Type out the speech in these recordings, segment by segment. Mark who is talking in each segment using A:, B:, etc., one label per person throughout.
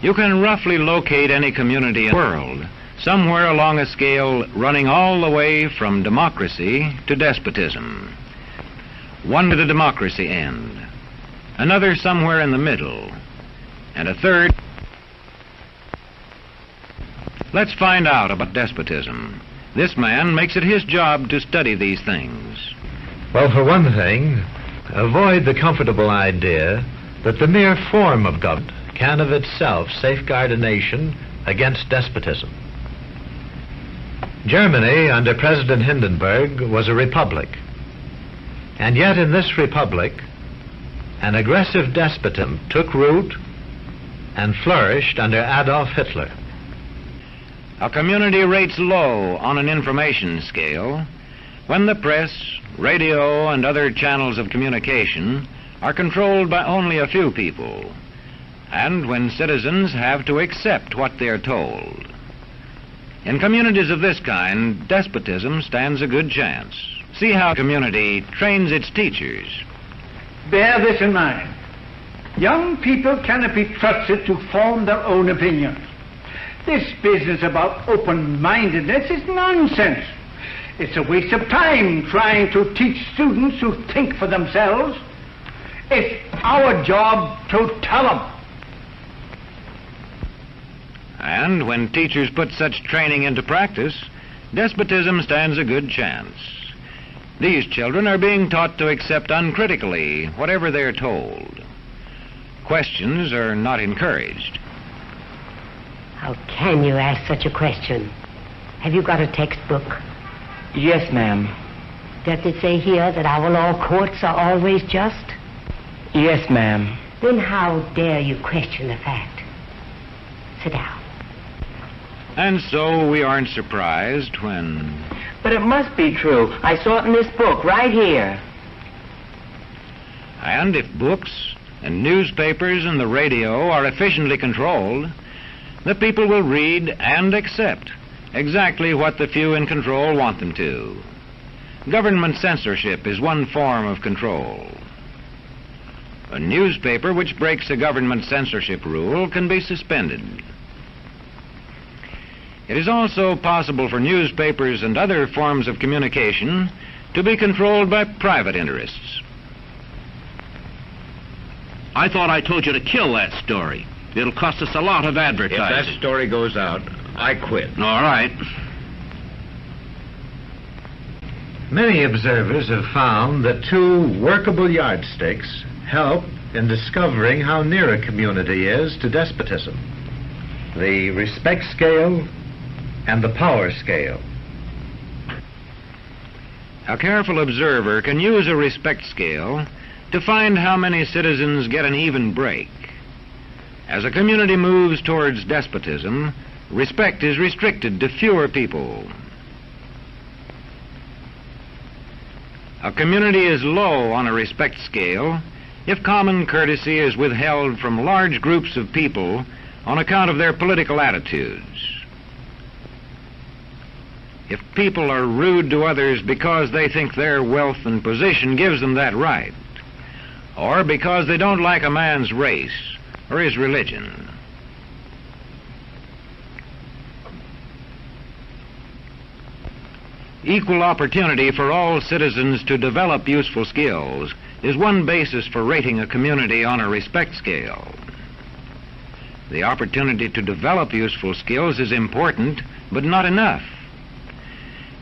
A: You can roughly locate any community in the world somewhere along a scale running all the way from democracy to despotism. One to the democracy end, another somewhere in the middle, and a third. Let's find out about despotism. This man makes it his job to study these things.
B: Well, for one thing, avoid the comfortable idea that the mere form of government can of itself safeguard a nation against despotism. Germany, under President Hindenburg, was a republic. And yet in this republic, an aggressive despotism took root and flourished under Adolf Hitler.
A: A community rates low on an information scale when the press, radio, and other channels of communication are controlled by only a few people, and when citizens have to accept what they're told. In communities of this kind, despotism stands a good chance. See how a community trains its teachers.
C: Bear this in mind. Young people cannot be trusted to form their own opinions. This business about open-mindedness is nonsense. It's a waste of time trying to teach students to think for themselves. It's our job to tell them.
A: And when teachers put such training into practice, despotism stands a good chance. These children are being taught to accept uncritically whatever they're told. Questions are not encouraged.
D: How can you ask such a question? Have you got a textbook?
E: Yes, ma'am.
D: Does it say here that our law courts are always just?
E: Yes, ma'am.
D: Then how dare you question the fact? Sit down.
A: And so we aren't surprised when...
E: But it must be true. I saw it in this book right here.
A: And if books and newspapers and the radio are efficiently controlled, the people will read and accept exactly what the few in control want them to. Government censorship is one form of control. A newspaper which breaks a government censorship rule can be suspended. It is also possible for newspapers and other forms of communication to be controlled by private interests.
F: I thought I told you to kill that story. It'll cost us a lot of advertising.
A: If that story goes out, I quit.
F: All right.
B: Many observers have found that two workable yardsticks help in discovering how near a community is to despotism: the respect scale and the power scale.
A: A careful observer can use a respect scale to find how many citizens get an even break. As a community moves towards despotism, respect is restricted to fewer people. A community is low on a respect scale if common courtesy is withheld from large groups of people on account of their political attitudes. If people are rude to others because they think their wealth and position gives them that right, or because they don't like a man's race or his religion. Equal opportunity for all citizens to develop useful skills is one basis for rating a community on a respect scale. The opportunity to develop useful skills is important, but not enough.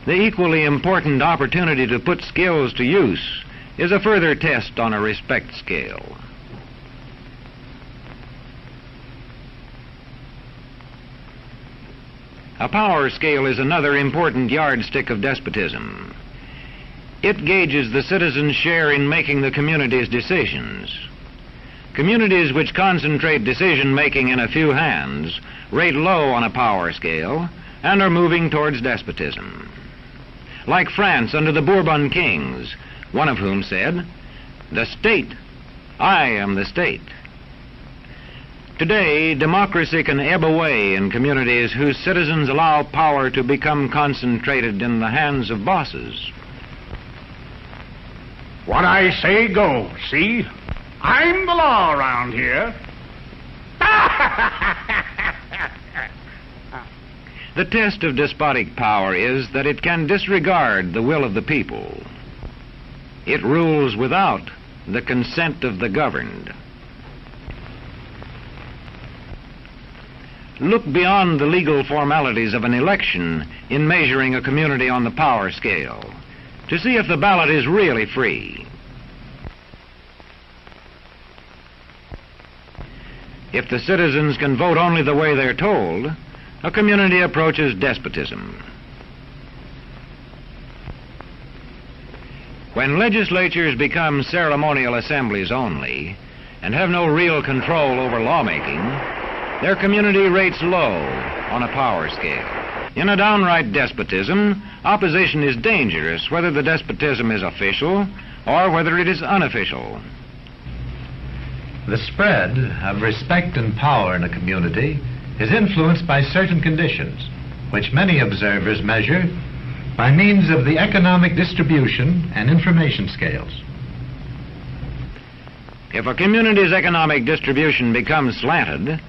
A: The equally important opportunity to put skills to use is a further test on a respect scale. A power scale is another important yardstick of despotism. It gauges the citizens' share in making the community's decisions. Communities which concentrate decision-making in a few hands rate low on a power scale and are moving towards despotism. Like France under the Bourbon kings, one of whom said, "The state, I am the state." Today, democracy can ebb away in communities whose citizens allow power to become concentrated in the hands of bosses.
C: What I say goes, see? I'm the law around here. Ah!
A: The test of despotic power is that it can disregard the will of the people. It rules without the consent of the governed. Look beyond the legal formalities of an election in measuring a community on the power scale to see if the ballot is really free. If the citizens can vote only the way they're told, a community approaches despotism. When legislatures become ceremonial assemblies only and have no real control over lawmaking, their community rates low on a power scale. In a downright despotism, opposition is dangerous whether the despotism is official or whether it is unofficial.
B: The spread of respect and power in a community is influenced by certain conditions, which many observers measure by means of the economic distribution and information scales.
A: If a community's economic distribution becomes slanted,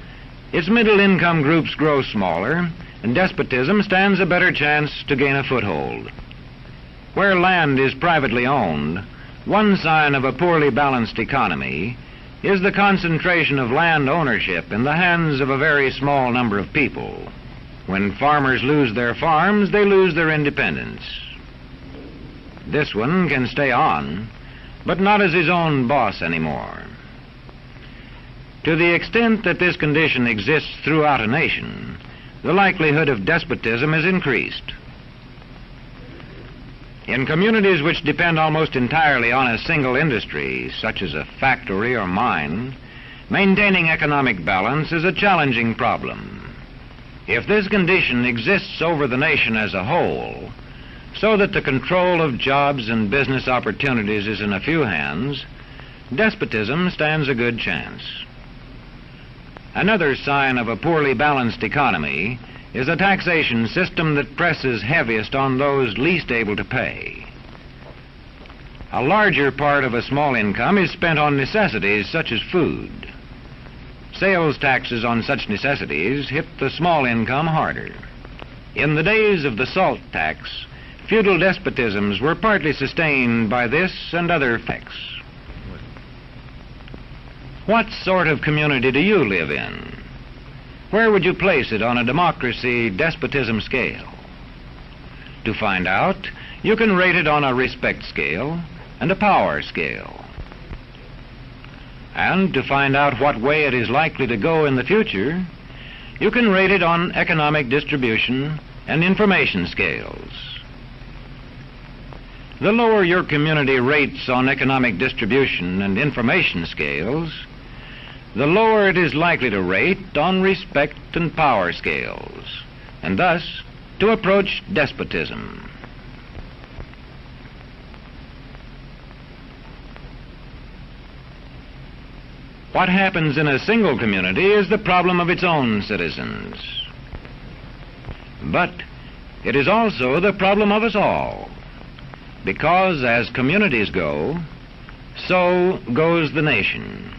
A: its middle-income groups grow smaller, and despotism stands a better chance to gain a foothold. Where land is privately owned, one sign of a poorly balanced economy is the concentration of land ownership in the hands of a very small number of people. When farmers lose their farms, they lose their independence. This one can stay on, but not as his own boss anymore. To the extent that this condition exists throughout a nation, the likelihood of despotism is increased. In communities which depend almost entirely on a single industry, such as a factory or mine, maintaining economic balance is a challenging problem. If this condition exists over the nation as a whole, so that the control of jobs and business opportunities is in a few hands, despotism stands a good chance. Another sign of a poorly balanced economy is a taxation system that presses heaviest on those least able to pay. A larger part of a small income is spent on necessities such as food. Sales taxes on such necessities hit the small income harder. In the days of the salt tax, feudal despotisms were partly sustained by this and other effects. What sort of community do you live in? Where would you place it on a democracy-despotism scale? To find out, you can rate it on a respect scale and a power scale. And to find out what way it is likely to go in the future, you can rate it on economic distribution and information scales. The lower your community rates on economic distribution and information scales, the lower it is likely to rate on respect and power scales, and thus to approach despotism. What happens in a single community is the problem of its own citizens. But it is also the problem of us all, because as communities go, so goes the nation.